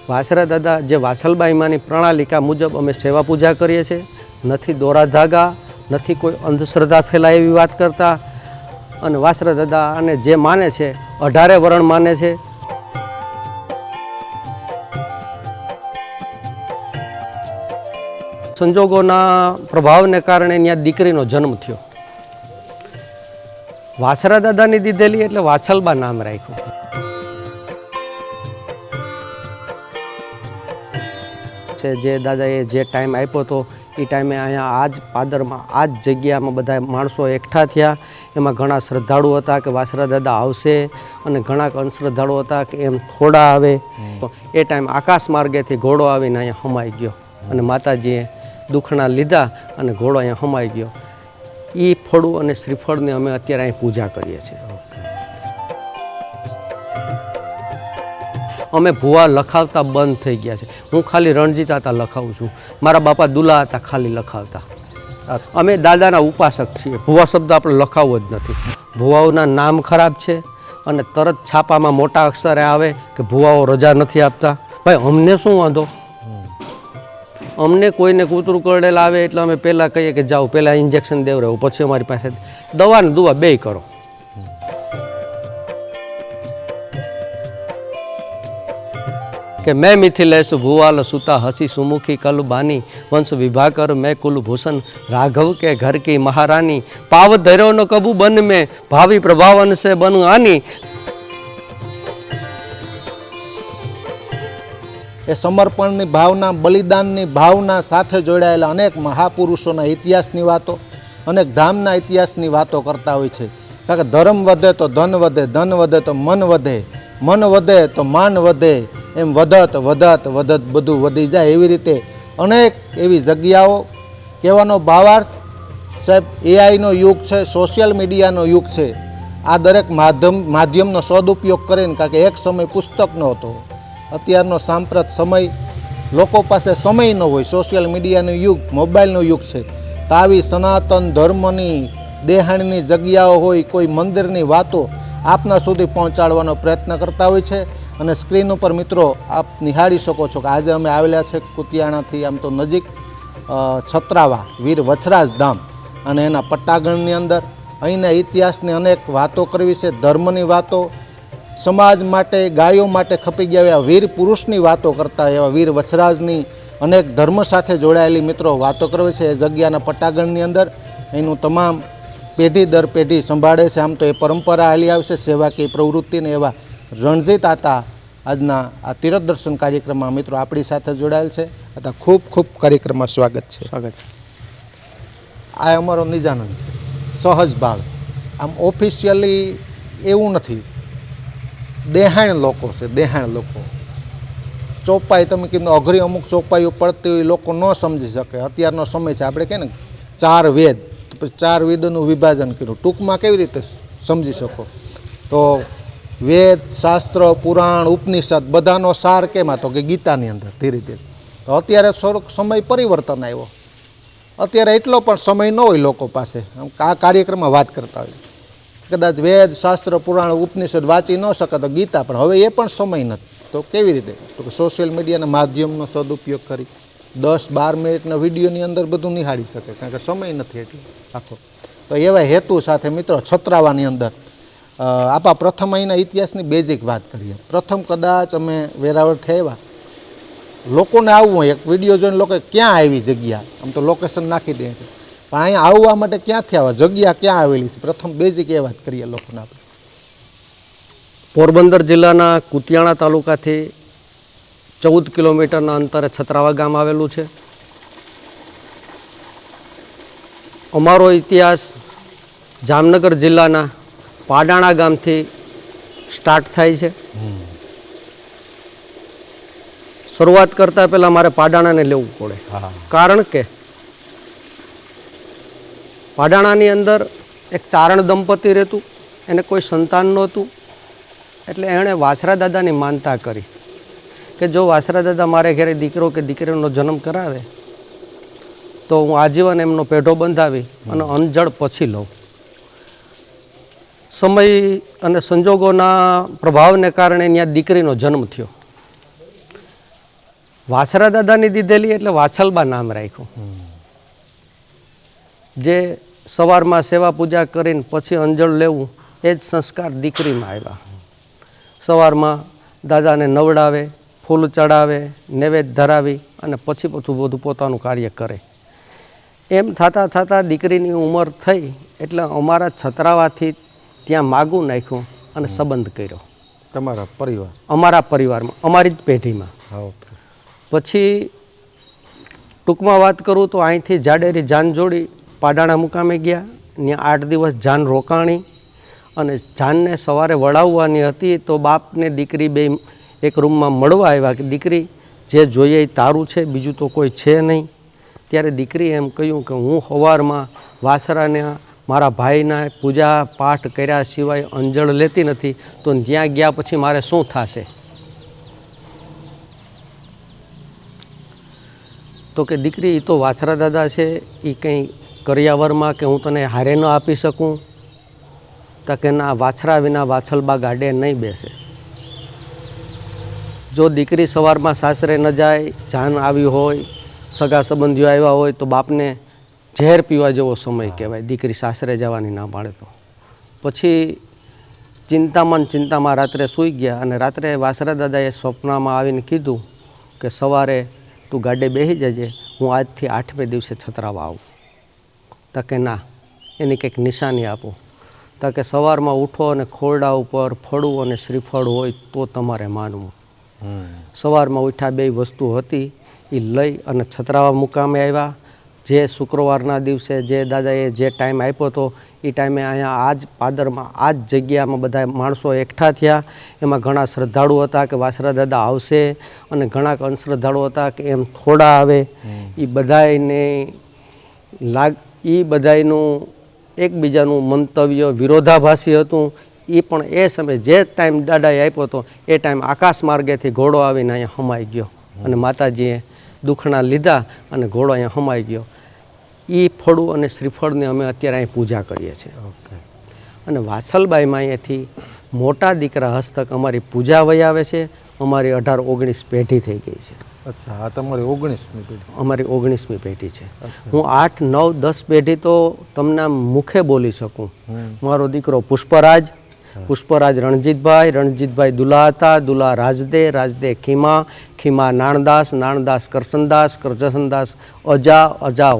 વાસરા દાદા જે વાસલબાઈમાંની પ્રણાલિકા મુજબ અમે સેવા પૂજા કરીએ છીએ, નથી દોરા ધાગા, નથી કોઈ અંધશ્રદ્ધા ફેલાય એવી વાત કરતા. અને વાસરા દાદા અને જે માને છે 18 વરણ માને છે. સંજોગોના પ્રભાવને કારણે ત્યાં દીકરીનો જન્મ થયો. વાસરા દાદાની દીધેલી એટલે વાછલબા નામ રાખ્યું. જે દાદાએ જે ટાઈમ આપ્યો હતો એ ટાઈમે અહીંયા આ જ પાદરમાં આ જ જગ્યામાં બધા માણસો એકઠા થયા. એમાં ઘણા શ્રદ્ધાળુ હતા કે વાસરા દાદા આવશે અને ઘણા અનશ્રદ્ધાળુ હતા કે એમ થોડા આવે. એ ટાઈમ આકાશ માર્ગેથી ઘોડો આવીને અહીંયા હમાઈ ગયો અને માતાજીએ દુખણા લીધા અને ઘોડો અહીંયા હમાઈ ગયો. એ ફળું અને શ્રીફળની અમે અત્યારે અહીં પૂજા કરીએ છીએ. અમે ભૂવા લખાવતા બંધ થઈ ગયા છે. હું ખાલી રણજીતા હતા લખાવું છું. મારા બાપા દુલા હતા ખાલી લખાવતા. અમે દાદાના ઉપાસક છીએ. ભૂવા શબ્દ આપણે લખાવવો જ નથી. ભૂવાઓના નામ ખરાબ છે અને તરત છાપામાં મોટા અક્ષરે આવે કે ભૂવાઓ રજા નથી આપતા. ભાઈ અમને શું વાંધો? અમને કોઈને કૂતરું કરડેલ આવે એટલે અમે પહેલાં કહીએ કે જાઓ પહેલાં ઇન્જેક્શન દેવડાવો, પછી અમારી પાસે દવા ને દુવા બેય કરો. કે मैं मिथिलेश भुवाल सुता हसी सुमुखी कल बानी वंश विभाकर मैं कुलभूषण राघव के घर की महारानी पाव धैर्य न कबू बन में भावी प्रभावन से बन आनी. એ સમર્પણની ભાવના, બલિદાનની ભાવના સાથે જોડાયેલા અનેક મહાપુરુષોના ઇતિહાસની વાતો, અનેક ધામના ઇતિહાસની વાતો કરતા હોય છે. કારણ કે ધર્મ વધે તો ધન વધે, ધન વધે તો મન વધે, મન વધે તો માન વધે, એમ વધત વધત વધત બધું વધી જાય. એવી રીતે અનેક એવી જગ્યાઓ. કહેવાનો ભાવાર્થ સાહેબ, એઆઈનો યુગ છે, સોશિયલ મીડિયાનો યુગ છે. આ દરેક માધ્યમનો સદુપયોગ કરીને, કારણ કે એક સમય પુસ્તકનો હતો, અત્યારનો સાંપ્રત સમય લોકો પાસે સમય ન હોય. સોશિયલ મીડિયાનો યુગ, મોબાઈલનો યુગ છે. તો આવી સનાતન ધર્મની દેહાણની જગ્યાઓ હોય, કોઈ મંદિરની વાતો આપના સુધી પહોંચાડવાનો પ્રયત્ન કરતા હોય છે. અને સ્ક્રીન ઉપર મિત્રો આપ નિહાળી શકો છો કે આજે અમે આવેલા છે કુતિયાણાથી આમ તો નજીક છત્રાવા વીર વછરાજ ધામ અને એના પટ્ટાગણની અંદર. અહીંના ઇતિહાસની અનેક વાતો કરવી છે, ધર્મની વાતો, સમાજ માટે, ગાયો માટે ખપી ગયા એવા વીર પુરુષની વાતો કરતા એવા વીર વછરાજની અનેક ધર્મ સાથે જોડાયેલી મિત્રો વાતો કરવી છે. એ જગ્યાના પટ્ટાગણની અંદર એનું તમામ પેઢી દર પેઢી સંભાળે છે. આમ તો એ પરંપરા હાલી આવે છે સેવાકીય પ્રવૃત્તિને. એવા રણજીત આતા આજના આ તીર્થ દર્શન કાર્યક્રમમાં મિત્રો આપણી સાથે જોડાયેલ છે. આતા ખૂબ ખૂબ કાર્યક્રમમાં સ્વાગત છે. સ્વાગત છે. આ અમારો નિજાનંદ છે, સહજ ભાવ. આમ ઓફિશિયલી એવું નથી. દેહાણ લોકો છે, દેહાણ લોકો. ચોપાઈ તમે કીધું અઘરી અમુક ચોપાઈઓ પડતી હોય, લોકો ન સમજી શકે. અત્યારનો સમય છે, આપણે કહે ને 4 વેદ, તો પછી 4 વેદોનું વિભાજન કર્યું. ટૂંકમાં કેવી રીતે સમજી શકો? તો વેદ, શાસ્ત્ર, પુરાણ, ઉપનિષદ બધાનો સાર કેમાં? તો કે ગીતાની અંદર. ધીરે ધીરે તો અત્યારે થોડોક સમય પરિવર્તન આવ્યો. અત્યારે એટલો પણ સમય ન હોય લોકો પાસે. આ કાર્યક્રમમાં વાત કરતા હોય કદાચ વેદ, શાસ્ત્ર, પુરાણ, ઉપનિષદ વાંચી ન શકે તો ગીતા, પણ હવે એ પણ સમય નથી. તો કેવી રીતે? તો કે સોશિયલ મીડિયાના માધ્યમનો સદુપયોગ કરી 10-12 મિનિટના વિડીયોની અંદર બધું નિહાળી શકે, કારણ કે સમય નથી એટલે આખો. તો એવા હેતુ સાથે મિત્રો છત્રાવાની અંદર આપણા પ્રથમ અહીંના ઇતિહાસની બેઝિક વાત કરીએ. પ્રથમ કદાચ અમે વેરાવળથી આવ્યા, લોકોને આવવું હોય, એક વિડીયો જોઈને લોકો ક્યાં આવી જગ્યા, આમ તો લોકેશન નાખી દે, પણ અહીંયા આવવા માટે ક્યાંથી આવે, જગ્યા ક્યાં આવેલી છે, પ્રથમ બેઝિક એ વાત કરીએ લોકોને આપણે. પોરબંદર જિલ્લાના કુતિયાણા તાલુકાથી 14 કિલોમીટરના અંતરે છત્રાવા ગામ આવેલું છે. અમારો ઇતિહાસ જામનગર જિલ્લાના પાડાણા ગામથી સ્ટાર્ટ થાય છે. શરૂઆત કરતાં પહેલાં મારે પાડાણાને લેવું પડે, કારણ કે પાડાણાની અંદર એક ચારણ દંપતી રહેતું, એને કોઈ સંતાન નહોતું. એટલે એણે વાછરા દાદાની માનતા કરી કે જો વાછરા દાદા મારે ઘરે દીકરો કે દીકરીનો જન્મ કરાવે તો હું આજીવન એમનો પેઢો બંધાવી અને અંજળ પછી લઉં. સમય અને સંજોગોના પ્રભાવને કારણે ત્યાં દીકરીનો જન્મ થયો. વાછરા દાદાની દીધેલી એટલે વાછલબા નામ રાખ્યું. જે સવારમાં સેવા પૂજા કરીને પછી અંજળ લેવું એ જ સંસ્કાર દીકરીમાં આવ્યા. સવારમાં દાદાને નવડાવે, ફૂલ ચડાવે, નૈવેદ્ય ધરાવી અને પછી બધું પોતાનું કાર્ય કરે. એમ થતાં થતાં દીકરીની ઉંમર થઈ એટલે અમારા છત્રાવાથી ત્યાં માગું નાખ્યું અને સંબંધ કર્યો. તમારા પરિવાર? અમારા પરિવારમાં, અમારી જ પેઢીમાં. પછી ટૂંકમાં વાત કરું તો અહીંથી જાડેરી જાન જોડી પાડાણા મુકામે ગયા. ત્યાં 8 દિવસ જાન રોકાણી અને જાનને સવારે વળાવવાની હતી તો બાપને દીકરી બે એક રૂમમાં મળવા આવ્યા કે દીકરી જે જોઈએ એ તારું છે, બીજું તો કોઈ છે નહીં. ત્યારે દીકરીએ એમ કહ્યું કે હું સવારમાં વાછરાને મારા ભાઈના પૂજા પાઠ કર્યા સિવાય અંજળ લેતી નથી, તો ત્યાં ગયા પછી મારે શું થશે? તો કે દીકરી એ તો વાછરા દાદા છે, એ કંઈ કરિયાવરમાં કે હું તને હારે ન આપી શકું. તો કે ના, વાછરા વિના વાછલબા ગાડે નહીં બેસે. જો દીકરી સવારમાં સાસરે ન જાય, જાન આવી હોય, સગા સંબંધીઓ આવ્યા હોય તો બાપને ઝેર પીવા જેવો સમય કહેવાય. દીકરી સાસરે જવાની ના પાડે તો પછી ચિંતામાં રાત્રે સૂઈ ગયા અને રાત્રે વાછરા દાદાએ સ્વપ્નમાં આવીને કીધું કે સવારે તું ગાડે બેસી જજે, હું આજથી 8મે દિવસે છત્રાવા આવું. તો કે ના, એની કંઈક નિશાની આપો. તો કે સવારમાં ઉઠો અને ખોરડા ઉપર ફળું અને શ્રીફળ હોય તો તમારે માનવું. સવારમાં ઉઠ્યા 2 વસ્તુ હતી એ લઈ અને છત્રાવા મુકામે આવ્યા. જે શુક્રવારના દિવસે જે દાદાએ જે ટાઈમ આપ્યો હતો એ ટાઈમે અહીંયા આ જ પાદરમાં આ જ જગ્યામાં બધા માણસો એકઠા થયા. એમાં ઘણા શ્રદ્ધાળુ હતા કે વાછરા દાદા આવશે અને ઘણા અનશ્રદ્ધાળુ હતા કે એમ થોડા આવે. એ બધાયનું એકબીજાનું મંતવ્ય વિરોધાભાસી હતું. એ પણ એ સમયે જે ટાઈમ દાદાએ આપ્યો હતો એ ટાઈમ આકાશ માર્ગેથી ઘોડો આવીને અહીંયા હમાઈ ગયો અને માતાજીએ દુખણા લીધા અને ઘોડો અહીંયા હમાઈ ગયો. એ ફળું અને શ્રીફળની અમે અત્યારે અહીં પૂજા કરીએ છીએ. અને વાછલબાઈમાં અહીંયાથી મોટા દીકરા હસ્તક અમારી પૂજા વહી આવે છે. અમારી 18-19 પેઢી થઈ ગઈ છે. અચ્છા, આ તમારી 19મી પેઢી? અમારી 19મી પેઢી છે. હું 8, 9, 10 પેઢી તો તમને મુખે બોલી શકું. મારો દીકરો પુષ્પરાજ રણજીતભાઈ દુલા હતા, દુલા રાજદે ખીમા નાણદાસ કરસનદાસ અજા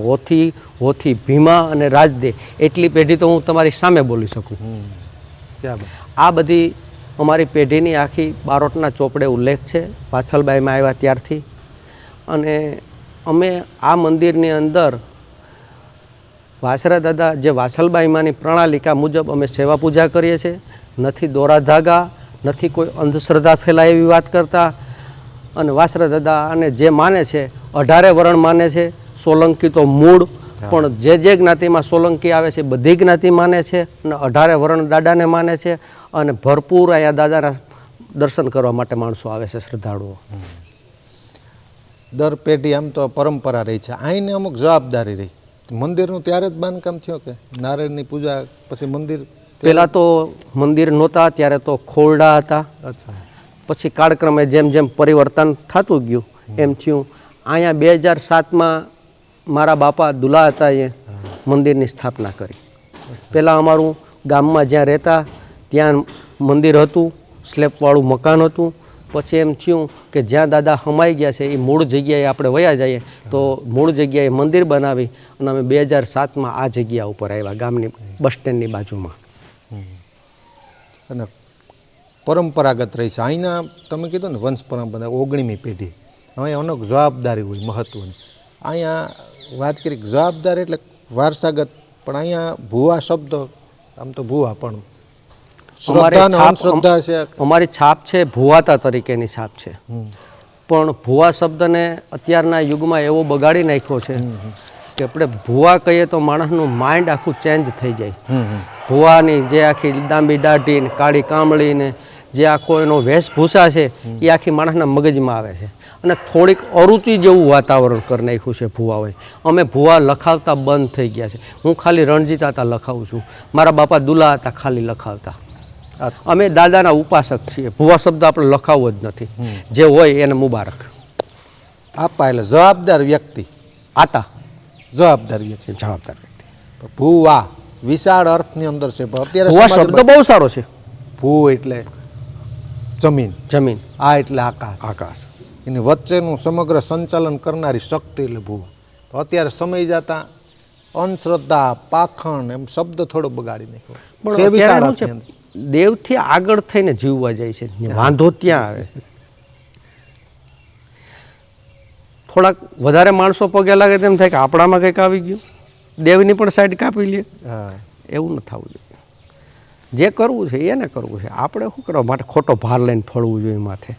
હોથી ભીમા અને રાજદે. એટલી પેઢી તો હું તમારી સામે બોલી શકું. આ બધી અમારી પેઢીની આખી બારોટના ચોપડે ઉલ્લેખ છે વાછલબાઈમાં આવ્યા ત્યારથી. અને અમે આ મંદિરની અંદર વાછરા દાદા જે વાછલબાઈમાંની પ્રણાલિકા મુજબ અમે સેવા પૂજા કરીએ છીએ. નથી દોરા ધાગા, નથી કોઈ અંધશ્રદ્ધા ફેલાય એવી વાત કરતા. અને વાછરા દાદા અને જે માને છે 18 વરણ માને છે. સોલંકી તો મૂળ, પણ જે જ્ઞાતિમાં સોલંકી આવે છે બધી જ્ઞાતિ માને છે અને 18 વરણ દાદાને માને છે. અને ભરપૂર અહીંયા દાદાના દર્શન કરવા માટે માણસો આવે છે, શ્રદ્ધાળુઓ. દર પેઢી આમ તો પરંપરા રહી છે. અહીંને અમુક જવાબદારી રહી. મંદિરનું ત્યારે જ બાંધકામ થયું કે નારાયણની પૂજા પછી મંદિર? પહેલાં તો મંદિર નહોતા, ત્યારે તો ખોરડા હતા. અચ્છા. પછી કાળક્રમે જેમ જેમ પરિવર્તન થતું ગયું એમ થયું. અહીંયા 2007માં મારા બાપા દુલા હતા એ મંદિરની સ્થાપના કરી. પહેલાં અમારું ગામમાં જ્યાં રહેતા ત્યાં મંદિર હતું, સ્લેબવાળું મકાન હતું. પછી એમ થયું કે જ્યાં દાદા હમાઈ ગયા છે એ મૂળ જગ્યાએ આપણે વયા જઈએ, તો મૂળ જગ્યાએ મંદિર બનાવી અને અમે 2007માં આ જગ્યા ઉપર આવ્યા, ગામની બસ સ્ટેન્ડની બાજુમાં. અને પરંપરાગત રહી છે અહીંના. તમે કીધું ને વંશ પરંપરા 19મી પેઢી. અહીંયા અનેક જવાબદારી હોય મહત્ત્વની. અહીંયા વાત કરી જવાબદારી એટલે વારસાગત, પણ અહીંયા ભૂવા શબ્દ, આમ તો ભૂવા પણ અમારી છાપ છે ભુવાતા તરીકેની છાપ છે. પણ ભુવા શબ્દને અત્યારના યુગમાં એવો બગાડી નાખ્યો છે કે આપણે ભુવા કહીએ તો માણસનું માઇન્ડ આખું ચેન્જ થઈ જાય. ભુવાની જે આખી લાંબી દાઢી ને કાળી કામળી ને જે આખો એનો વેશભૂષા છે એ આખી માણસના મગજમાં આવે છે અને થોડીક અરુચિ જેવું વાતાવરણ કરી નાખ્યું છે ભુવાઓએ. અમે ભુવા લખાવતા બંધ થઈ ગયા છે. હું ખાલી રણજીત હતા લખાવું છું. મારા બાપા દુલા હતા ખાલી લખાવતા. અમે દાદાના ઉપાસક છીએ. ભુવા શબ્દ આપણે લખાવવો જ નથી. જે હોય એને મુબારક. આપા એટલે જવાબદાર વ્યક્તિ, આતા જવાબદાર વ્યક્તિ. જવાબદાર વ્યક્તિ. ભૂવા વિશાળ અર્થની અંદર છે, પણ અત્યારે ભૂવા સમાજ શબ્દ બહુ સારો છે. ભૂ એટલે જમીન, જમીન, આ એટલે આકાશ, આકાશ. એની વચ્ચેનું સમગ્ર સંચાલન કરનારી શક્તિ એટલે ભૂવા. અત્યારે સમય જતા અંધશ્રદ્ધા, પાખંડ એમ શબ્દ થોડો બગાડી નાખ્યો. પણ છે વિશાળ અત્યારે શું અર્થની અંદર. છે, દેવથી આગળ થઈને જીવવા જાય છે, વાંધો ત્યાં આવે. થોડાક વધારે માણસો પગે લાગે તેમ થાય કે આપણામાં કંઈક આવી ગયું, દેવની પણ સાઈડ કાપી લે. હા, એવું ન થવું જોઈએ. જે કરવું છે એને કરવું છે, આપણે શું કરવા માટે ખોટો ભાર લઈને ફળવું જોઈએ માથે.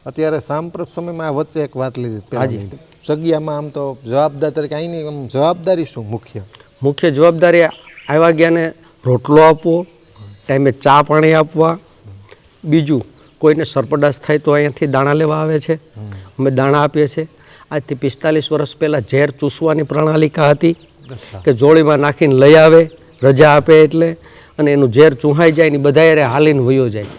અત્યારે સાંપ્રત સમયમાં આ વચ્ચે એક વાત લીધી પેલા સગિયામાં, આમ તો જવાબદાર તરીકે અહીંની આમ જવાબદારી શું મુખ્ય જવાબદારી આવ્યા ગયાને રોટલો આપવો, ટાઈમે ચા પાણી આપવા. બીજું કોઈને સર્પડાસ થાય તો અહીંયાથી દાણા લેવા આવે છે, અમે દાણા આપીએ છીએ. આજથી 45 વર્ષ પહેલાં ઝેર ચૂસવાની પ્રણાલિકા હતી કે જોડીમાં નાખીને લઈ આવે, રજા આપે એટલે, અને એનું ઝેર ચૂહાઈ જાય ને બધા યારે હાલીને વયો જાય.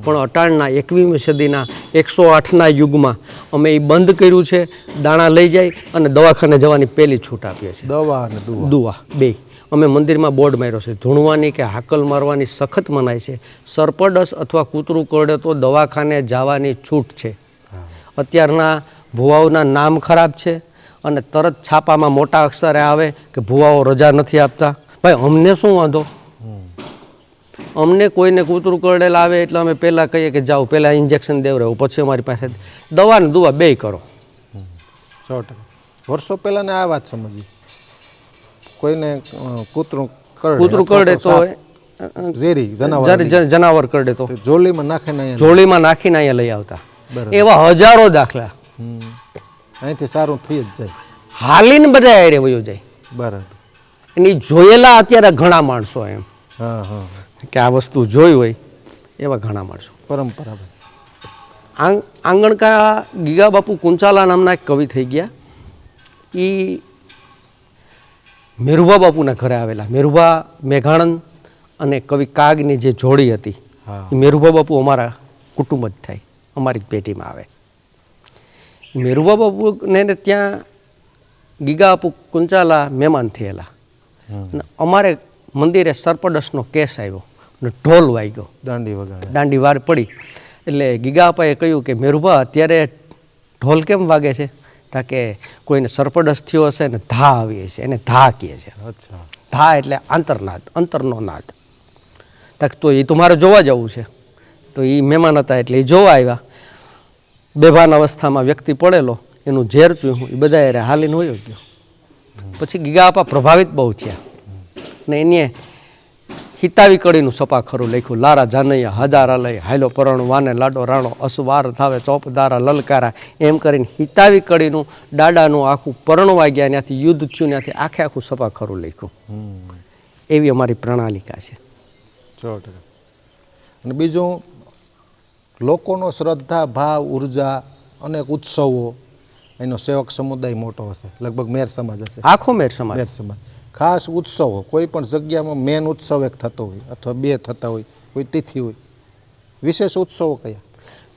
પણ અટાણના 21મી સદીના 108ના યુગમાં અમે એ બંધ કર્યું છે. દાણા લઈ જાય અને દવાખાને જવાની પહેલી છૂટ આપીએ છીએ. દવા અને દુવા બે. અમે મંદિરમાં બોર્ડ માર્યો છે, ધૂણવાની કે હાકલ મારવાની સખત મનાય છે. સર્પડસ અથવા કૂતરું કરડે તો દવાખાને જવાની છૂટ છે. અત્યારના ભુવાઓના નામ ખરાબ છે અને તરત છાપામાં મોટા અક્ષરે આવે કે ભુવાઓ રજા નથી આપતા. ભાઈ અમને શું વાંધો? અમને કોઈને કૂતરું કરડેલા આવે એટલે અમે પહેલાં કહીએ કે જાઓ પહેલાં ઇન્જેક્શન દેવડાવો, પછી અમારી પાસે દવા ને દુવા બે કરો. 100%. વર્ષો પહેલાં આ વાત સમજી, કોઈને કૂતરું કરડે તો ઝેરી જનાવર કરડે તો જોલીમાં નાખીને નાખીને અહીંયા લઈ આવતા. એવા હજારો દાખલા. અહીંથી સારું થઈ જ જાય, હાલીને બધા આરે વયો જાય. બરાબર. એની જોયેલા અત્યારે ઘણા માણસો એમ હા હા કે આ વસ્તુ જોઈ હોય એવા ઘણા માણસો. પરંપરા. આંગણકા ગીગા બાપુ કુંચાલા નામના એક કવિ થઈ ગયા. એ મેરુભા બાપુના ઘરે આવેલા. મેરુભા મેઘાણંદ અને કવિ કાગની જે જોડી હતી, એ મેરુભા બાપુ અમારા કુટુંબ જ થાય, અમારી પેટીમાં આવે. મેરુભા બાપુને ત્યાં ગીગા બાપુ કુંચાલા મહેમાન થયેલા. અને અમારે મંદિરે સર્પડસનો કેસ આવ્યો અને ઢોલ વાગ્યો, દાંડી વાર પડી. એટલે ગીગા બાપાએ કહ્યું કે મેરુભા અત્યારે ઢોલ કેમ વાગે છે? તાકે કોઈને સર્પડસ થયો હશે ને ધા આવી છે, એને ધા કહે છે. ધા એટલે આંતરનાદ, અંતરનો નાદ. તાક તો એ તો મારે જોવા જવું છે. તો એ મહેમાન હતા એટલે એ જોવા આવ્યા. બેભાન અવસ્થામાં વ્યક્તિ પડેલો, એનું ઝેર ચૂહ્યું, એ બધા યારે હાલીને હોયો ગયો. પછી ગીગા બાપા પ્રભાવિત બહુ થયા ને એને હિતાવી કડીનું સપાખરું લખ્યું. લારા જાનૈયા હજારા લઈ હાયલો પરણ વાને લાડો રાણો અસવાર થાવે ચોપદારા લલકારા, એમ કરીને હિતાવી કડીનું દાડાનું આખું પરણવા ગયા, ત્યાંથી યુદ્ધ થયું, ત્યાંથી આખું સપાખરું લખ્યું. એવી અમારી પ્રણાલિકા છે. 100%. અને બીજું લોકોનો શ્રદ્ધા ભાવ, ઉર્જા, અનેક ઉત્સવો. એનો સેવક સમુદાય મોટો હશે, લગભગ મેર સમાજ હશે, આખો મેર સમાજ. ખાસ ઉત્સવો કોઈ પણ જગ્યામાં મેન ઉત્સવ એક થતો હોય અથવા બે થતા હોય, કોઈ તિથિ હોય, વિશેષ ઉત્સવો કયા?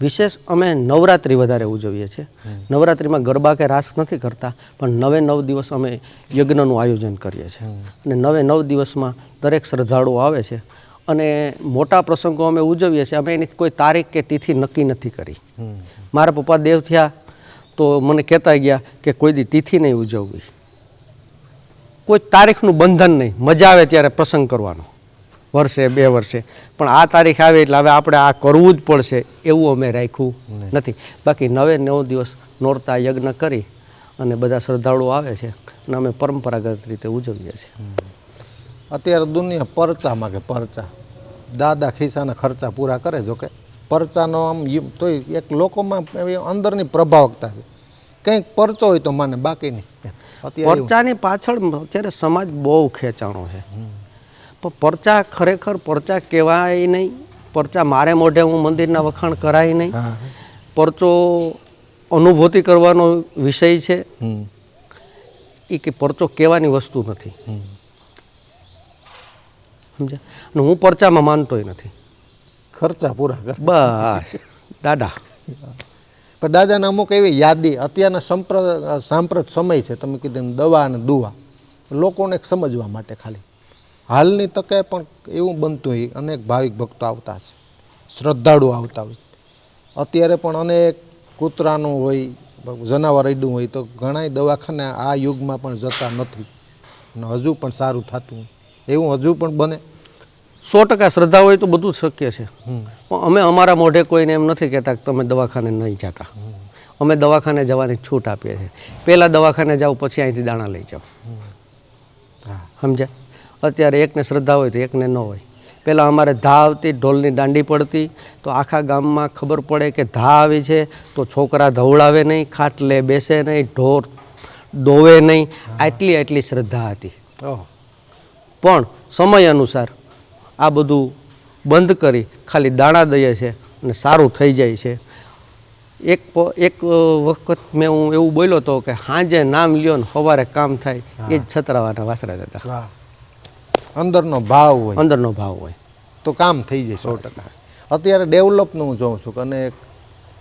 વિશેષ અમે નવરાત્રિ વધારે ઉજવીએ છીએ. નવરાત્રિમાં ગરબા કે રાસ નથી કરતા, પણ 9 દિવસ અમે યજ્ઞનું આયોજન કરીએ છીએ. અને 9 દિવસમાં દરેક શ્રદ્ધાળુઓ આવે છે અને મોટા પ્રસંગો અમે ઉજવીએ છીએ. અમે એની કોઈ તારીખ કે તિથિ નક્કી નથી કરી. મારા પપ્પા દેવ થયા તો મને કહેતા ગયા કે કોઈ દી તિથિ નહીં ઉજવવી, કોઈ તારીખનું બંધન નહીં, મજા આવે ત્યારે પ્રસંગ કરવાનો, વર્ષે 2 વર્ષે. પણ આ તારીખ આવે એટલે હવે આપણે આ કરવું જ પડશે એવું અમે રાખ્યું નથી. બાકી 9 દિવસ નોરતા યજ્ઞ કરી અને બધા શ્રદ્ધાળુઓ આવે છે અને અમે પરંપરાગત રીતે ઉજવીએ છીએ. અત્યારે દુનિયા પરચા માગે, પરચા. દાદા ખિસ્સાના ખર્ચા પૂરા કરે, જો કે પરચાનો આમ તોય એક લોકોમાં અંદરની પ્રભાવકતા છે. કંઈક પરચો હોય તો માને, બાકી નહીં. પરચાની પાછળ અત્યારે સમાજ બહુ ખેંચાણો છે. પણ પરચા ખરેખર પરચા કહેવાય નહીં. પરચા મારે મોઢે હું મંદિરના વખાણ કરાય નહીં. પરચો અનુભૂતિ કરવાનો વિષય છે. એ કે પરચો કહેવાની વસ્તુ નથી, સમજ્યા? અને હું પરચામાં માનતોય નથી. ખર્ચા પૂરા કર બસ દાદા. પણ દાદાને અમુક એવી યાદી અત્યારના સાંપ્રત સમય છે, તમે કીધું એમ દવા અને દુવા લોકોને સમજવા માટે ખાલી હાલની તકે પણ એવું બનતું હોય, અનેક ભાવિક ભક્તો આવતા છે, શ્રદ્ધાળુ આવતા હોય. અત્યારે પણ અનેક કૂતરાનું હોય, જનાવર અડ્યું હોય તો ઘણા દવાખાને આ યુગમાં પણ જતા નથી અને હજુ પણ સારું થતું એવું હજુ પણ બને. 100% શ્રદ્ધા હોય તો બધું શક્ય છે. પણ અમે અમારા મોઢે કોઈને એમ નથી કહેતા કે તમે દવાખાને નહીં જતા. અમે દવાખાને જવાની છૂટ આપીએ છીએ. પહેલાં દવાખાને જાઓ, પછી અહીંથી દાણા લઈ જાઓ. સમજ્યા? અત્યારે એકને શ્રદ્ધા હોય તો એકને ન હોય. પહેલાં અમારે ધા આવતી, ઢોલની દાંડી પડતી, તો આખા ગામમાં ખબર પડે કે ધા આવી છે તો છોકરા ધવડાવે નહીં, ખાટલે બેસે નહીં, ઢોર દોવે નહીં. આટલી શ્રદ્ધા હતી. પણ સમય અનુસાર આ બધું બંધ કરી ખાલી દાણા દઈએ છે અને સારું થઈ જાય છે. એક વખત હું એવું બોલ્યો હતો કે સાંજે નામ લ્યો ને સવારે કામ થાય, એ જ છતરાવાના વાસરા હતા. અંદરનો ભાવ હોય, અંદરનો ભાવ હોય તો કામ થઈ જાય 100%. અત્યારે ડેવલપનું હું જોઉં છું કે અનેક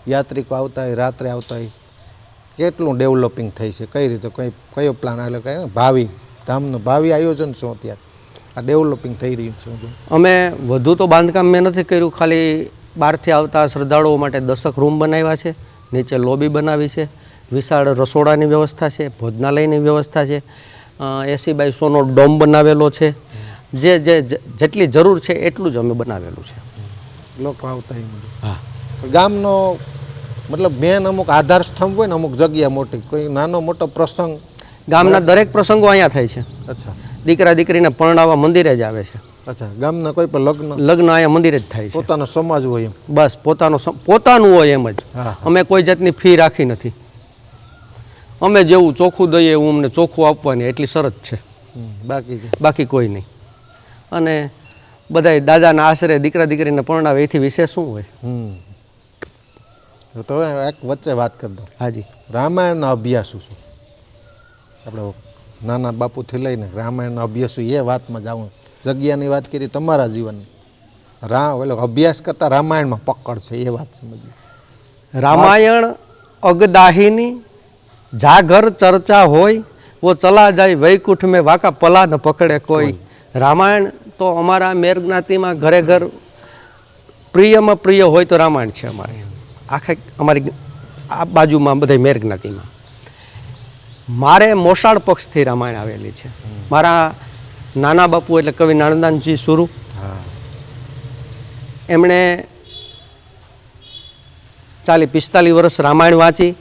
યાત્રિકો આવતા હોય, રાત્રે આવતા હોય, કેટલું ડેવલપિંગ થઈ છે, કઈ રીતે કયો પ્લાન એટલે કઈ ભાવિ ધામનું ભાવિ આયોજન શું અત્યારે આ ડેવલપિંગ થઈ રહ્યું છે? અમે વધુ તો બાંધકામ મેં નથી કર્યું, ખાલી બહારથી આવતા શ્રદ્ધાળુઓ માટે 10 રૂમ બનાવ્યા છે, નીચે લોબી બનાવી છે, વિશાળ રસોડાની વ્યવસ્થા છે, ભોજનાલયની વ્યવસ્થા છે, 80x100 નો ડોમ બનાવેલો છે. જેટલી જરૂર છે એટલું જ અમે બનાવેલું છે. લોકો આવતા હા, ગામનો મતલબ મેન અમુક આધાર સ્તંભ હોય ને અમુક જગ્યા મોટી, કોઈ નાનો મોટો પ્રસંગ ગામના દરેક પ્રસંગો અહીંયા થાય છે. અચ્છા, દીકરા દીકરીને પરણાવવા મંદિરે જ આવે છે. અચ્છા, ગામના કોઈ પણ લગ્ન અહીંયા મંદિરે જ થાય છે. પોતાનો સમાજ હોય એમ, બસ પોતાનું હોય એમ જ. અમે કોઈ જાતની ફી રાખી નથી. અમે જેવું ચોખ્ખું દઈએ એવું અમને ચોખ્ખું આપવાની એટલી શરત છે, બાકી કોઈ નહીં. અને બધાય દાદાના આશરે દીકરા દીકરીને પરણાવે, એથી વિશેષ શું હોય? તો એક વચ્ચે વાત કરી દો. હાજી, રામાયણના અભ્યાસુ શું આપણે નાના બાપુથી લઈને રામાયણના અભ્યાસુ એ વાતમાં જાઉં, જગ્યાની વાત કરી તમારા જીવનની, અભ્યાસ કરતાં રામાયણમાં પકડ છે એ વાત સમજવી. રામાયણ અગદાહીની જાગર ચર્ચા હોય, વો ચલા જાય વૈકુંઠ મેં વાકા પલા ન પકડે કોઈ. રામાયણ તો અમારા મેર જ્ઞાતિમાં ઘરે ઘર પ્રિયમાં પ્રિય હોય તો રામાયણ છે અમારે. આખે અમારી આ બાજુમાં બધા મેર જ્ઞાતિમાં. મારે મોસાળ પક્ષથી રામાયણ આવેલી છે. મારા નાના બાપુ એટલે કવિ નાનદાનજી સુરુ, એમણે 40-45 વર્ષ રામાયણ વાંચી.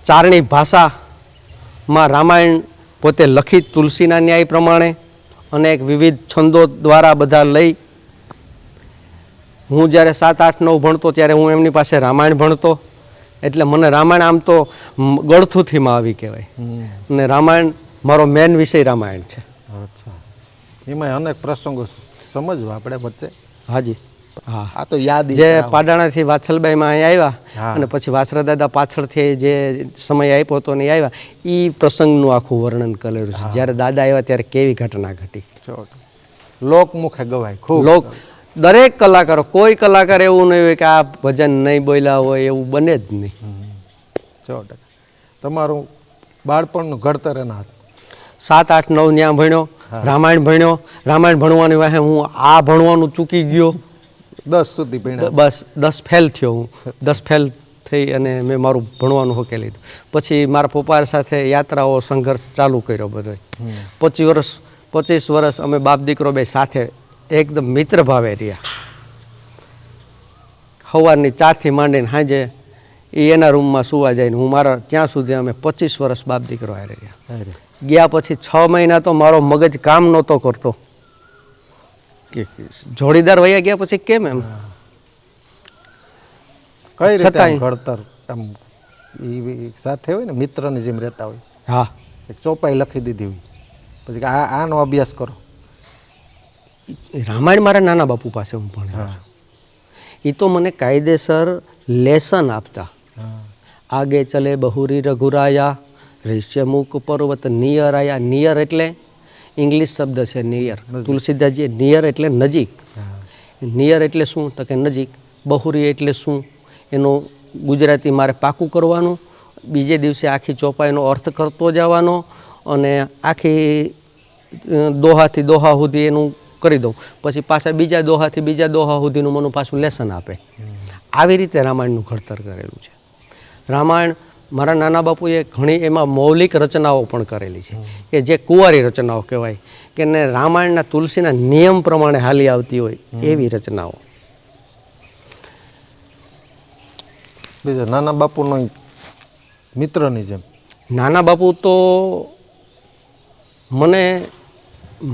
ચારણી ભાષામાં રામાયણ પોતે લખી, તુલસીના ન્યાય પ્રમાણે અનેક વિવિધ છંદો દ્વારા બધા લઈ. હું જ્યારે 7, 8, 9 ભણતો ત્યારે હું એમની પાસે રામાયણ ભણતો. એટલે મને રામાયણ આમ તો ગળથુથીમાં આવી કહેવાય. અને રામાયણ મારો મેન વિષય રામાયણ છે. અચ્છા, એમાં અનેક પ્રસંગો સમજવા આપણે વચ્ચે. હાજી, હા. આ તો યાદ જે પાડાણાથી વાછલબાઈમાં અહીં આવ્યા અને પછી વાછરા દાદા પાછળથી જે સમય આપ્યો હતો ને આવ્યા, એ પ્રસંગનું આખું વર્ણન કરેલું છે. જ્યારે દાદા આવ્યા ત્યારે કેવી ઘટના ઘટી. લોકમુખે ગવાય ખૂબ. દરેક કલાકારો, કોઈ કલાકાર એવું નહીં હોય કે આ ભજન નહીં બોલ્યા હોય, એવું બને જ નહીં. 100%. તમારું બાળપણનું ઘડતર એના હાથ 7, 8, 9 ત્યાં ભણ્યો, રામાયણ ભણ્યો. રામાયણ ભણવાની વાહે હું આ ભણવાનું ચૂકી ગયો. 10 સુધી ભણ્યા. બસ 10 ફેલ થયો હું. 10 ફેલ થઈ અને મેં મારું ભણવાનું હોકે લીધું. પછી મારા પપ્પા સાથે યાત્રાઓ, સંઘર્ષ ચાલુ કર્યો બધો. 25 વર્ષ અમે બાપ દીકરો બે સાથે એકદમ મિત્ર ભાવે રહ્યા. સવારની 4થી માંડીને સાંજે એ એના રૂમમાં સુવા જાય, હું મારા ત્યાં સુધી અમે 25 વર્ષ બાપ દીકરો હારે રહ્યા. ગયા પછી 6 મહિના તો મારો મગજ કામ નહોતો કરતો કે જોડીદાર વયા ગયા પછી કેમ એમ. કઈ રીતે ઘડતર આમ સાથે હોય ને મિત્રની જેમ રહેતા હોય. હા, એક ચોપાઈ લખી દીધી હોય, પછી આનો અભ્યાસ કરો. રામાયણ મારા નાના બાપુ પાસે હું ભણ્યો છું. એ તો મને કાયદેસર લેસન આપતા. આગે ચલે બહુરી રઘુરાયા, ઋષ્યમુખ પર્વત નિયર આયા. નિયર એટલે ઇંગ્લિશ શબ્દ છે નિયર. તુલસીદાસજી નિયર એટલે નજીક. નિયર એટલે શું? તો કે નજીક. બહુરી એટલે શું? એનું ગુજરાતી મારે પાકું કરવાનું, બીજે દિવસે આખી ચોપાઈનો અર્થ કરતો જવાનો અને આખી દોહાથી દોહા સુધી એનું કરી દઉં. પછી પાછા બીજા દોહાથી બીજા દોહા સુધીનું મને પાછું લેસન આપે. આવી રીતે રામાયણનું ઘડતર કરેલું છે. રામાયણ મારા નાના બાપુએ ઘણી એમાં મૌલિક રચનાઓ પણ કરેલી છે કે જે કુંવારી રચનાઓ કહેવાય, કે ને રામાયણના તુલસીના નિયમ પ્રમાણે હાલી આવતી હોય એવી રચનાઓ. બીજા નાના બાપુનો મિત્રની જેમ નાના બાપુ તો મને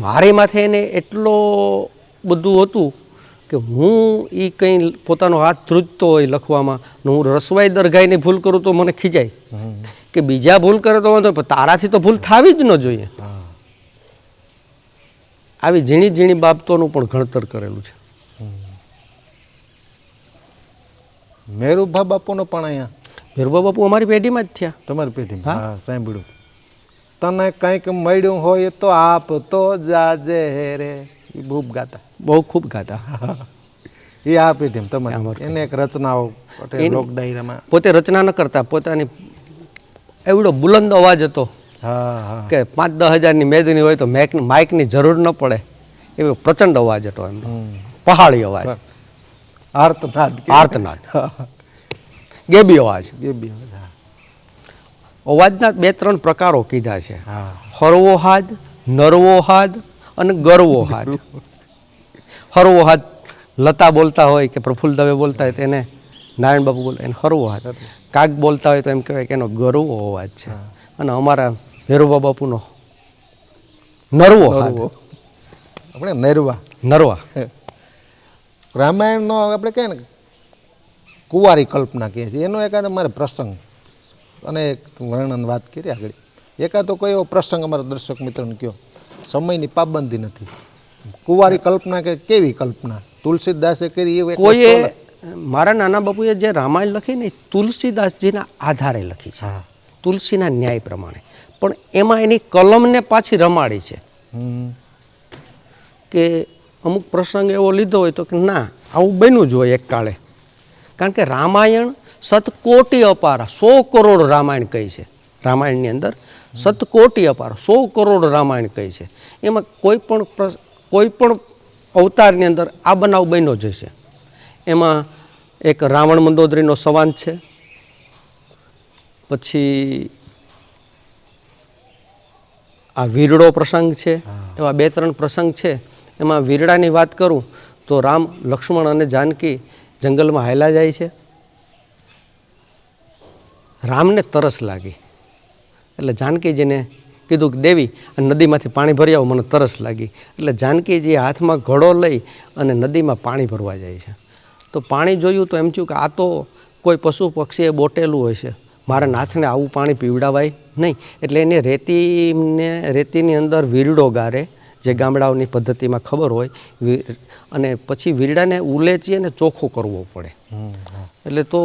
મારી માથે એને એટલો બધું હતું કે હું એ કંઈ પોતાનો હાથ ધ્રુજતો હોય લખવામાં, હું રસવાઈ દરગાઈને ભૂલ કરું તો મને ખીજાય કે બીજા ભૂલ કરે તો વાંધો પણ તારાથી તો ભૂલ થવી જ ન જોઈએ. આવી ઝીણી ઝીણી બાબતોનું પણ ઘડતર કરેલું છે. મેરુભા બાપુનો પણ અહીંયા મેરુભા બાપુ અમારી પેઢીમાં જ થયા. તમારી પેઢીમાં? હા, સાંભળ્યું. તને કંઈક મળ્યું હોય તો આપ તો જાજે રે, એ ખૂબ ગાતા, બહુ ખૂબ ગાતા. એ આ પેઢીમાં તમારી એને એક રચનાઓ લોક ડાયરામાં પોતે રચના ન કરતા, પોતાની એવડો બુલંદ અવાજ હતો કે 5-10 હજારની મેદની હોય તો માઇકની જરૂર ન પડે એવો પ્રચંડ અવાજ હતો એમનો, પહાડી અવાજ, આર્તનાદ, ગેબી અવાજ. અવાજના 2-3 પ્રકારો કીધા છે, હરવો હાદ, નરવો હાદ અને ગરવો હાદ. હરવો હાદ લતા બોલતા હોય કે પ્રફુલ્લ દવે બોલતા હોય તો એને નારાયણ બાપુ બોલતા એને હરવો હાદ. કાગ બોલતા હોય તો એમ કહેવાય કે એનો ગરવો અવાજ છે. અને અમારા મેરુભા બાપુનો નરવો હાદ. આપણે નરવા. રામાયણનો આપણે કહે ને કુંવારી કલ્પના કહે છે, એનો એકાદ અમારે પ્રસંગ અને એક વર્ણન વાત કરી આગળ, એકાદો કોઈ એવો પ્રસંગ અમારા દર્શક મિત્રોને કહો. સમયની પાબંદી નથી. કુંવારી કલ્પના કે કેવી કલ્પના તુલસીદાસે કરી એ કોઈએ મારા નાના બાપુએ જે રામાયણ લખી ને તુલસીદાસજીના આધારે લખી છે, તુલસીના ન્યાય પ્રમાણે, પણ એમાં એની કલમને પાછી રમાડી છે કે અમુક પ્રસંગ એવો લીધો હોય તો કે ના આવું બન્યું જ હોય એક કાળે. કારણ કે રામાયણ સતકોટી અપાર 100 કરોડ રામાયણ કહી છે. રામાયણની અંદર સતકોટી અપાર 100 કરોડ રામાયણ કહી છે. એમાં કોઈ પણ અવતારની અંદર આ બનાવ બન્યો જ હશે. એમાં એક રાવણ મંદોદરીનો સંવાદ છે, પછી આ વીરડો પ્રસંગ છે, એવા 2-3 પ્રસંગ છે. એમાં વીરડાની વાત કરું તો રામ, લક્ષ્મણ અને જાનકી જંગલમાં હાલ્યા જાય છે. રામને તરસ લાગી એટલે જાનકીજીને કીધું કે દેવી આ નદીમાંથી પાણી ભરી આવો, મને તરસ લાગી. એટલે જાનકીજી હાથમાં ઘડો લઈ અને નદીમાં પાણી ભરવા જાય છે. તો પાણી જોયું તો એમ થયું કે આ તો કોઈ પશુ પક્ષીએ બોટેલું હોય છે, મારા નાથને આવું પાણી પીવડાવાય નહીં. એટલે એને રેતીની અંદર વીરડો ગારે, જે ગામડાઓની પદ્ધતિમાં ખબર હોય, અને પછી વીરડાને ઉલેચી અને ચોખ્ખો કરવો પડે. એટલે તો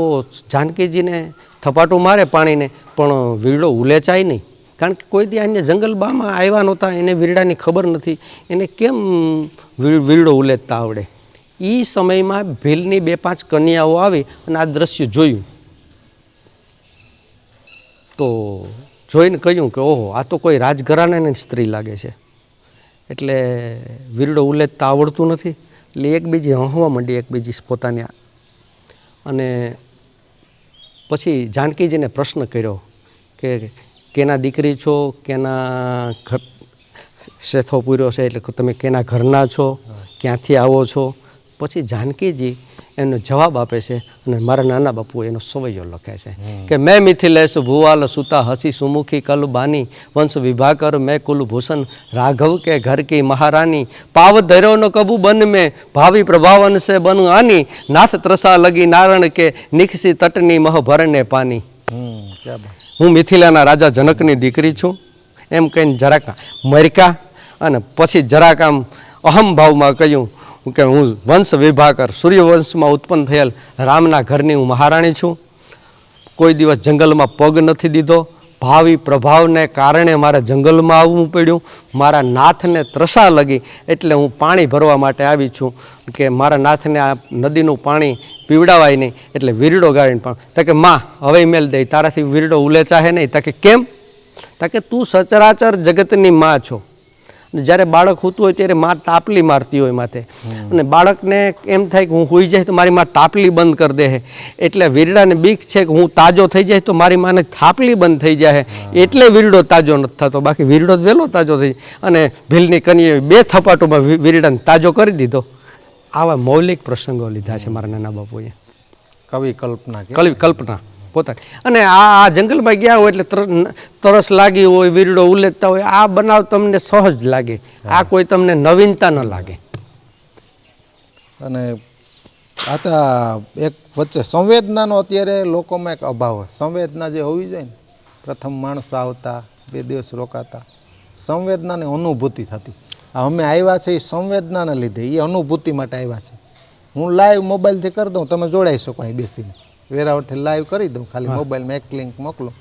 જાનકીજીને થપાટું મારે પાણીને, પણ વીરડો ઉલેચાય નહીં. કારણ કે કોઈ દી અન્ય જંગલમાં આવ્યા નહોતા, એને વીરડાની ખબર નથી, એને કેમ વીરડો ઉલેચતા આવડે. એ સમયમાં ભીલની 2-5 કન્યાઓ આવી અને આ દ્રશ્ય જોયું તો જોઈને કહ્યું કે ઓહો આ તો કોઈ રાજઘરાણાની સ્ત્રી લાગે છે. એટલે વીરડો ઉલેચતા આવડતું નથી. એટલે એકબીજી હસવા માંડી, એકબીજી પોતાની. અને પછી જાનકીજીને પ્રશ્ન કર્યો કે કેના દીકરી છો, કેના ઘર શેથો પૂર્યો છે, એટલે તમે કેના ઘરના છો, ક્યાંથી આવો છો. પછી જાનકીજી એનો જવાબ આપે છે અને મારા નાના બાપુ એનો સવૈયો લખે છે કે મેં મિથિલેશ ભુવાલ સુતા હસી સુમુખી કલ બાની વંશ વિભાકર મેં કુલભૂષણ રાઘવ કે ઘર કી મહારાની પાવ ધર્યો ન કબુ બન મેં ભાવિ પ્રભાવન સે બન આની નાથ ત્રસા લગી નારણ કે નિખસી તટની મહ ભરને પાની. હું મિથિલાના રાજા જનકની દીકરી છું એમ કહીને જરાક મરકા અને પછી જરાક આમ અહમભાવમાં કહ્યું કે હું વંશ વિભાકર સૂર્યવંશમાં ઉત્પન્ન થયેલ રામના ઘરની હું મહારાણી છું. કોઈ દિવસ જંગલમાં પગ નથી દીધો, ભાવિ પ્રભાવને કારણે મારે જંગલમાં આવવું પડ્યું. મારા નાથને ત્રસા લગી એટલે હું પાણી ભરવા માટે આવી છું કે મારા નાથને આ નદીનું પાણી પીવડાવાય નહીં, એટલે વીરડો ગાળીને પણ તો કે માં હવે મેલ દે, તારાથી વીરડો ઉલેચાહે નહીં. તો કે કેમ? તો કે તું સચરાચર જગતની માં છો. જ્યારે બાળક સૂતું હોય ત્યારે માં તાપલી મારતી હોય માથે, અને બાળકને એમ થાય કે હું સૂઈ જાય તો મારી માં તાપલી બંધ કરી દે, એટલે વીરડાને બીક છે કે હું તાજો થઈ જાય તો મારી માને થાપલી બંધ થઈ જાય, એટલે વીરડો તાજો નથી થતો. બાકી વીરડો વહેલો તાજો થઈ જાય. અને ભીલની કન્યાએ 2 થપાટોમાં વીરડાને તાજો કરી દીધો. આવા મૌલિક પ્રસંગો લીધા છે મારા નાના બાપુએ. કવિ કલ્પના કલ્પના પોતાની. અને આ જંગલમાં ગયા હોય એટલે તરસ લાગી હોય, વીરડો ઉલેચતા હોય, આ બનાવ તમને સહજ લાગે, આ કોઈ તમને નવીનતા ન લાગે. અને આ તો એક વચ્ચે સંવેદનાનો અત્યારે લોકોમાં એક અભાવ હોય. સંવેદના જે હોવી જોઈએ ને, પ્રથમ માણસો આવતા 2 દિવસ રોકાતા, સંવેદનાની અનુભૂતિ થતી. અમે આવ્યા છે એ સંવેદનાને લીધે, એ અનુભૂતિ માટે આવ્યા છે. હું લાઈવ મોબાઈલથી કરી દઉં, તમે જોડાઈ શકો અહીં બેસીને, વેરાવળથી લાઈવ કરી દઉં, ખાલી મોબાઈલમાં એક લિંક મોકલો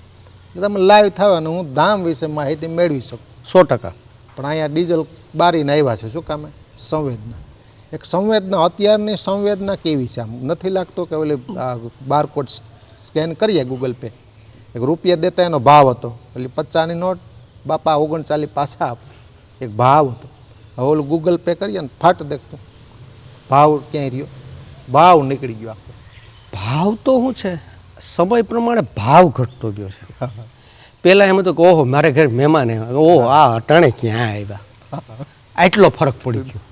એટલે તમે લાઈવ થાવ અને હું ધામ વિશે માહિતી મેળવી શકું 100%. પણ અહીંયા ડીઝલ બારીને આવ્યા છે, શું કામે? સંવેદના. એક સંવેદના, અત્યારની સંવેદના કેવી છે? આમ નથી લાગતું કે ઓલી બારકોડ સ્કેન કરીએ ગૂગલ પે, એક રૂપિયા દેતા એનો ભાવ હતો, એટલે 50ની નોટ બાપા 39 પાછા આપો, એક ભાવ હતો. હવે ઓલું ગૂગલ પે કરીએ ને ફાટ દેખતું ભાવ ક્યાંય રહ્યો, ભાવ નીકળી ગયો આખો. ભાવ તો શું છે, સમય પ્રમાણે ભાવ ઘટતો ગયો છે. પહેલાં એમ હતું કે ઓહો મારે ઘરે મહેમાન, ઓહો આ અટાણે ક્યાં આવ્યા, આટલો ફરક પડી ગયો.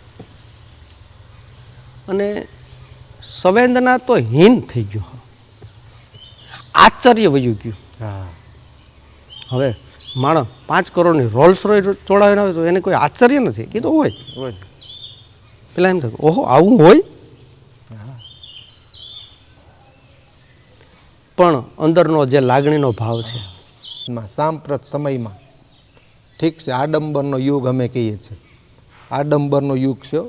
અને સંવેદના તો હીન થઈ ગયું, આશ્ચર્ય વયું ગયું. હવે માણસ 5 કરોડની રોલ્સ રોય ચોડાવીને આવે તો એને કોઈ આશ્ચર્ય નથી, એ તો હોય. પેલા એમ થાય ઓહો આવું હોય, પણ અંદરનો જે લાગણીનો ભાવ છે. સાંપ્રત સમયમાં ઠીક છે, આડંબરનો યુગ અમે કહીએ છીએ, આડંબરનો યુગ છે.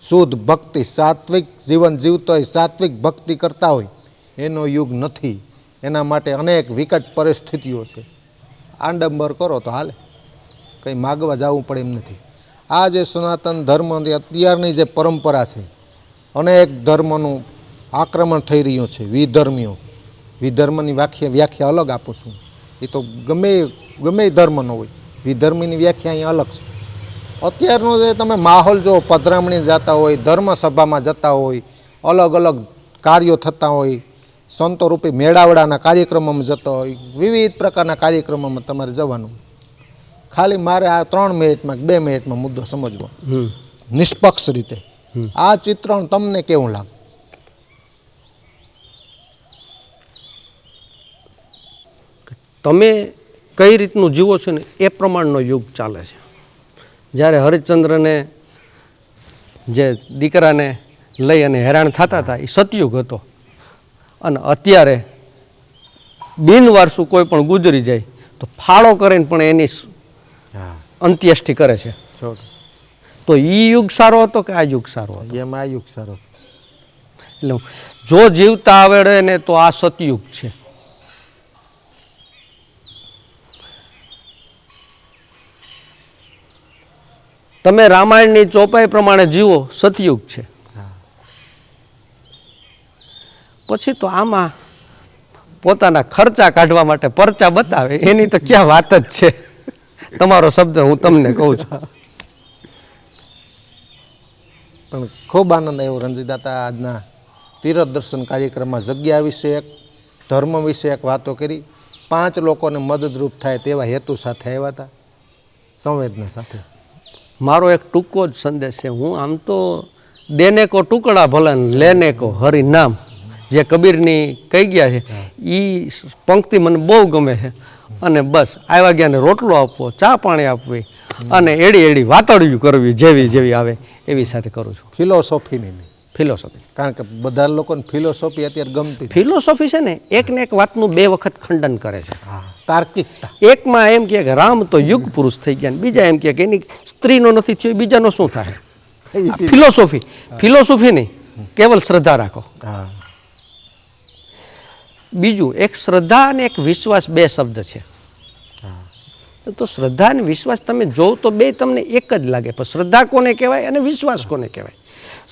શુદ્ધ ભક્તિ, સાત્વિક જીવન જીવતો હોય, સાત્વિક ભક્તિ કરતા હોય એનો યુગ નથી. એના માટે અનેક વિકટ પરિસ્થિતિઓ છે. આડંબર કરો તો હાલે, કંઈ માગવા જવું પડે એમ નથી. આ જે સનાતન ધર્મની અત્યારની જે પરંપરા છે, અનેક ધર્મનું આક્રમણ થઈ રહ્યું છે. વિધર્મની વ્યાખ્યા અલગ આપું છું. એ તો ગમે ધર્મનો હોય, વિધર્મીની વ્યાખ્યા અહીંયા અલગ છે. અત્યારનો જે તમે માહોલ જો, પધરામણી જતા હોય, ધર્મસભામાં જતા હોય, અલગ અલગ કાર્યો થતા હોય, સંતો રૂપી મેળાવડાના કાર્યક્રમોમાં જતા હોય, વિવિધ પ્રકારના કાર્યક્રમોમાં તમારે જવાનું. ખાલી મારે આ 3 મિનિટમાં 2 મિનિટમાં મુદ્દો સમજવો, નિષ્પક્ષ રીતે. આ ચિત્રણ તમને કેવું લાગે? તમે કઈ રીતનું જીવો છો ને એ પ્રમાણનો યુગ ચાલે છે. જ્યારે હરિશ્ચંદ્રને જે દીકરાને લઈ અને હેરાન થતા હતા એ સતયુગ હતો, અને અત્યારે બિનવારસુ કોઈ પણ ગુજરી જાય તો ફાળો કરીને પણ એની અંત્યેષ્ટિ કરે છે. તો એ યુગ સારો હતો કે આ યુગ સારો હતો? એમાં આ યુગ સારો છે. એટલે જો જીવતા આવડે ને તો આ સતયુગ છે. તમે રામાયણની ચોપાઈ પ્રમાણે જીવો, સતયુગ છે. પછી તો આમાં પોતાના ખર્ચા કાઢવા માટે પરચા બતાવે એની તો ક્યાં વાત જ છે. તમારો શબ્દ હું તમને કહું છું. પણ ખૂબ આનંદ આવ્યો રણજીતદાતા. આજના તીર્થ દર્શન કાર્યક્રમમાં જગ્યા વિષયક, ધર્મ વિષયક વાતો કરી. 5 લોકોને મદદરૂપ થાય તેવા હેતુ સાથે આવ્યા હતા, સંવેદના સાથે. મારો એક ટૂંકો જ સંદેશ છે. હું આમ તો દેને કો ટુકડા ભલન લેને કો હરિ નામ, જે કબીરની કહી ગયા છે એ પંક્તિ મને બહુ ગમે છે. અને બસ આવ્યા ગયા ને રોટલો આપવો, ચા પાણી આપવી, અને એડી વાતળિયું કરવી, જેવી આવે એવી સાથે કરું છું. ફિલોસોફીની નહીં, ફિલોસોફી. કારણ કે બધા લોકોને ફિલોસોફી અત્યારે ગમતી. ફિલોસોફી છે ને એક ને એક વાતનું 2 વખત ખંડન કરે છે. તાર્કિકતા. એકમાં એમ કહે કે રામ તો યુગ પુરુષ થઈ ગયા, બીજા એમ કહે કે એની સ્ત્રીનો નથી થયો, બીજાનો શું થાય? ફિલોસોફી નહીં, કેવલ શ્રદ્ધા રાખો. બીજું એક શ્રદ્ધા અને એક વિશ્વાસ, 2 શબ્દ છે. તો શ્રદ્ધા અને વિશ્વાસ તમે જોવ તો બે તમને એક જ લાગે, પણ શ્રદ્ધા કોને કહેવાય અને વિશ્વાસ કોને કહેવાય?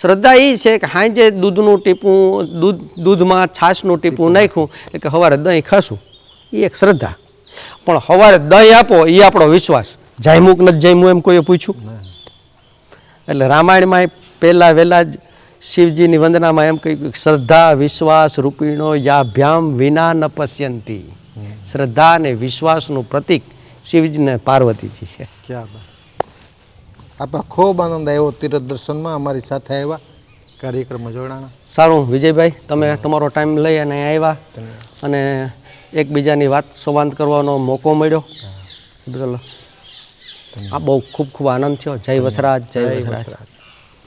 શ્રદ્ધા એ છે કે હાંજે દૂધનું ટીપું દૂધમાં છાશનું ટીપું નાખ્યું એટલે કે સવારે દહીં ખાશું, એ એક શ્રદ્ધા. પણ સવારે દહીં આપો એ આપણો વિશ્વાસ. જામ્યું કે નથી જામ્યું એમ કોઈએ પૂછ્યું? એટલે રામાયણમાં પહેલાં વહેલા જ શિવજીની વંદનામાં એમ કહ્યું કે શ્રદ્ધા વિશ્વાસ રૂપિણો યાભ્યામ વિના ન પશ્યંતી. શ્રદ્ધા અને વિશ્વાસનું પ્રતીક શિવજીને પાર્વતીજી છે. ક્યાં બાત. આપણે ખૂબ આનંદ આવ્યો તીર્થ દર્શનમાં, અમારી સાથે આવ્યા, કાર્યક્રમમાં જોડાણા. સારું વિજયભાઈ, તમે તમારો ટાઈમ લઈ અને આવ્યા અને એકબીજાની વાત સંવાદ કરવાનો મોકો મળ્યો. બદલ આ બહુ ખૂબ ખૂબ આનંદ થયો. જય વસરાજ, જય વસરાજ.